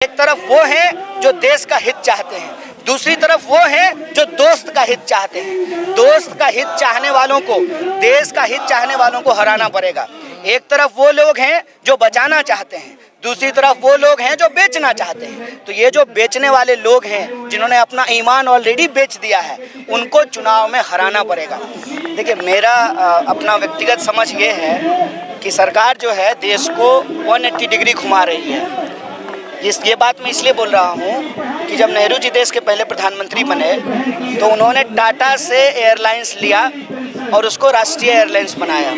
एक तरफ वो हैं जो देश का हित चाहते हैं, दूसरी तरफ वो हैं जो दोस्त का हित चाहते हैं। दोस्त का हित चाहने वालों को, देश का हित चाहने वालों को हराना पड़ेगा। एक तरफ वो लोग हैं जो बचाना चाहते हैं, दूसरी तरफ वो लोग हैं जो बेचना चाहते हैं। तो ये जो बेचने वाले लोग हैं, जिन्होंने अपना ईमान ऑलरेडी बेच दिया है, उनको चुनाव में हराना पड़ेगा। देखिए, मेरा अपना व्यक्तिगत समझ ये है कि सरकार जो है देश को 180 डिग्री घुमा रही है। ये बात मैं इसलिए बोल रहा हूँ कि जब नेहरू जी देश के पहले प्रधानमंत्री बने तो उन्होंने टाटा से एयरलाइंस लिया और उसको राष्ट्रीय एयरलाइंस बनाया।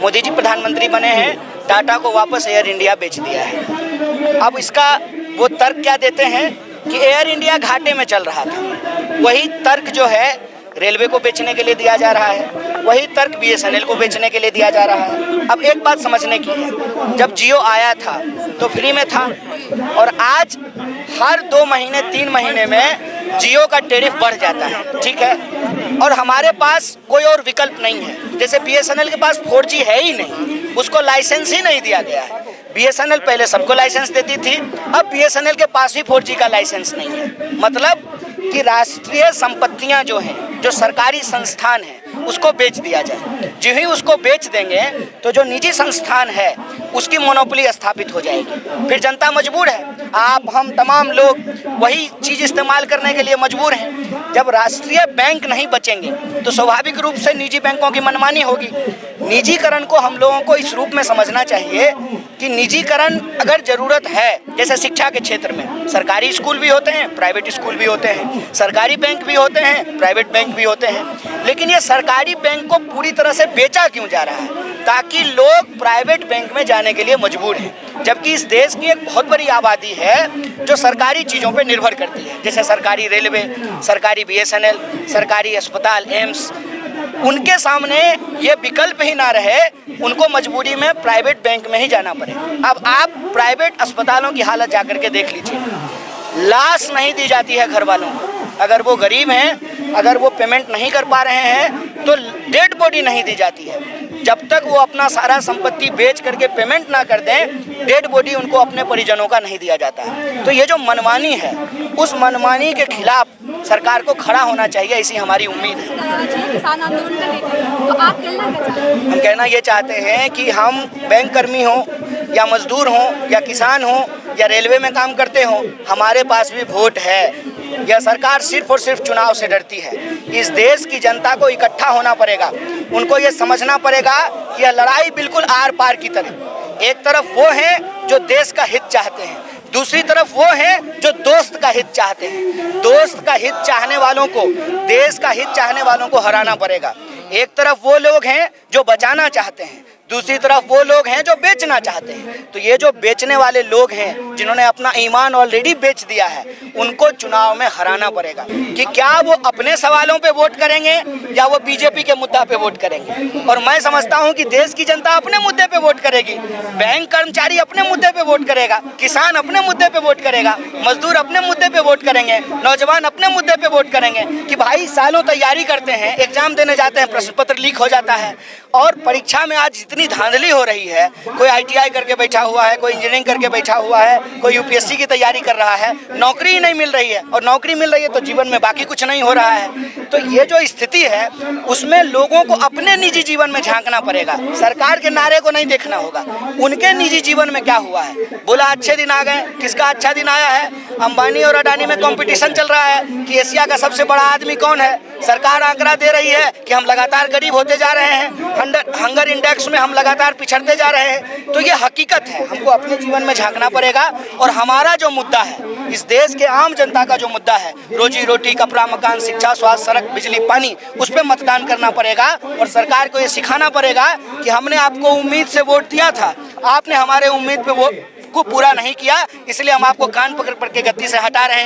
मोदी जी प्रधानमंत्री बने हैं, टाटा को वापस एयर इंडिया बेच दिया है। अब इसका वो तर्क क्या देते हैं कि एयर इंडिया घाटे में चल रहा था। वही तर्क जो है रेलवे को बेचने के लिए दिया जा रहा है, वही तर्क BSNL को बेचने के लिए दिया जा रहा है। अब एक बात समझने की है, जब जियो आया था तो फ्री में था और आज हर 2 महीने 3 महीने में जियो का टैरिफ बढ़ जाता है, ठीक है। और हमारे पास कोई और विकल्प नहीं है। जैसे BSNL के पास 4G है ही नहीं, उसको लाइसेंस ही नहीं दिया गया है। BSNL पहले सबको लाइसेंस देती थी, अब BSNL के पास भी 4G का लाइसेंस नहीं है। मतलब कि राष्ट्रीय संपत्तियां जो हैं, जो सरकारी संस्थान हैं, उसको बेच दिया जाए। जो ही उसको बेच देंगे तो जो निजी संस्थान है उसकी मोनोपोली स्थापित हो जाएगी। फिर जनता मजबूर है, आप हम तमाम लोग वही चीज़ इस्तेमाल करने के लिए मजबूर हैं। जब राष्ट्रीय बैंक नहीं बचेंगे तो स्वाभाविक रूप से निजी बैंकों की मनमानी होगी। निजीकरण को हम लोगों को इस रूप में समझना चाहिए कि निजीकरण अगर ज़रूरत है, जैसे शिक्षा के क्षेत्र में सरकारी स्कूल भी होते हैं, प्राइवेट स्कूल भी होते हैं, सरकारी बैंक भी होते हैं, प्राइवेट बैंक भी होते हैं, लेकिन ये सरकारी बैंक को पूरी तरह से बेचा क्यों जा रहा है? ताकि लोग प्राइवेट बैंक में जाने के लिए मजबूर हैं। जबकि इस देश की एक बहुत बड़ी आबादी है जो सरकारी चीज़ों पर निर्भर करती है, जैसे सरकारी रेलवे, सरकारी BSNL, सरकारी अस्पताल, एम्स। उनके सामने ये विकल्प ही ना रहे, उनको मजबूरी में प्राइवेट बैंक में ही जाना पड़े। अब आप प्राइवेट अस्पतालों की हालत जाकर के देख लीजिए। लाश नहीं दी जाती है घर वालों को। अगर वो गरीब हैं, अगर वो पेमेंट नहीं कर पा रहे हैं तो डेड बॉडी नहीं दी जाती है। जब तक वो अपना सारा संपत्ति बेच करके पेमेंट ना कर दें, डेड बॉडी उनको अपने परिजनों का नहीं दिया जाता है। तो ये जो मनमानी है, उस मनमानी के खिलाफ सरकार को खड़ा होना चाहिए, ऐसी हमारी उम्मीद है। किसान आंदोलन का लेकर तो आप कहना क्या चाहते हैं? हम कहना ये चाहते हैं कि हम बैंक कर्मी हों या मजदूर हों या किसान हों या रेलवे में काम करते हों, हमारे पास भी वोट है। यह सरकार सिर्फ और सिर्फ चुनाव से डरती है। इस देश की जनता को इकट्ठा होना पड़ेगा, उनको ये समझना पड़ेगा कि यह लड़ाई बिल्कुल आर पार की तरह। एक तरफ वो हैं जो देश का हित चाहते हैं, दूसरी तरफ वो हैं जो दोस्त का हित चाहते हैं। दोस्त का हित चाहने वालों को, देश का हित चाहने वालों को हराना पड़ेगा। एक तरफ वो लोग हैं जो बचाना चाहते हैं, दूसरी तरफ वो लोग हैं जो बेचना चाहते हैं। तो ये जो बेचने वाले लोग हैं, जिन्होंने अपना ईमान ऑलरेडी बेच दिया है, उनको चुनाव में हराना पड़ेगा। कि क्या वो अपने सवालों पे वोट करेंगे या वो बीजेपी के मुद्दा पे वोट करेंगे। और मैं समझता हूं कि देश की जनता अपने मुद्दे पे वोट करेगी। बैंक कर्मचारी अपने मुद्दे पे वोट करेगा, किसान अपने मुद्दे पे वोट करेगा, मजदूर अपने मुद्दे पे वोट करेंगे, नौजवान अपने मुद्दे पे वोट करेंगे। कि भाई सालों तैयारी करते हैं, एग्जाम देने जाते हैं, प्रश्न पत्र लीक हो जाता है और परीक्षा में आज इतनी धांधली हो रही है। कोई ITI करके बैठा हुआ है, कोई इंजीनियरिंग करके बैठा हुआ है, कोई UPSC की तैयारी कर रहा है, नौकरी ही नहीं मिल रही है। और नौकरी मिल रही है तो जीवन में बाकी कुछ नहीं हो रहा है। तो ये जो स्थिति है, उसमें लोगों को अपने निजी जीवन में झांकना पड़ेगा। सरकार के नारे को नहीं देखना होगा, उनके निजी जीवन में क्या हुआ है। बोला अच्छे दिन आ गए, किसका अच्छा दिन आया है? अंबानी और अडानी में कंपटीशन चल रहा है कि एशिया का सबसे बड़ा आदमी कौन है। सरकार आंकड़ा दे रही है कि हम लगातार गरीब होते जा रहे हैं, हंगर इंडेक्स में हम लगातार पिछड़ते जा रहे हैं। तो ये हकीकत है, हमको अपने जीवन में झांकना पड़ेगा। और हमारा जो मुद्दा है, इस देश के आम जनता का जो मुद्दा है, रोजी रोटी, कपड़ा, मकान, शिक्षा, स्वास्थ्य, सड़क, बिजली, पानी, उस पर मतदान करना पड़ेगा। और सरकार को ये सिखाना पड़ेगा कि हमने आपको उम्मीद से वोट दिया था, आपने हमारे उम्मीद पे वो को पूरा नहीं किया, इसलिए हम आपको कान पकड़ के गद्दी से हटा रहे हैं।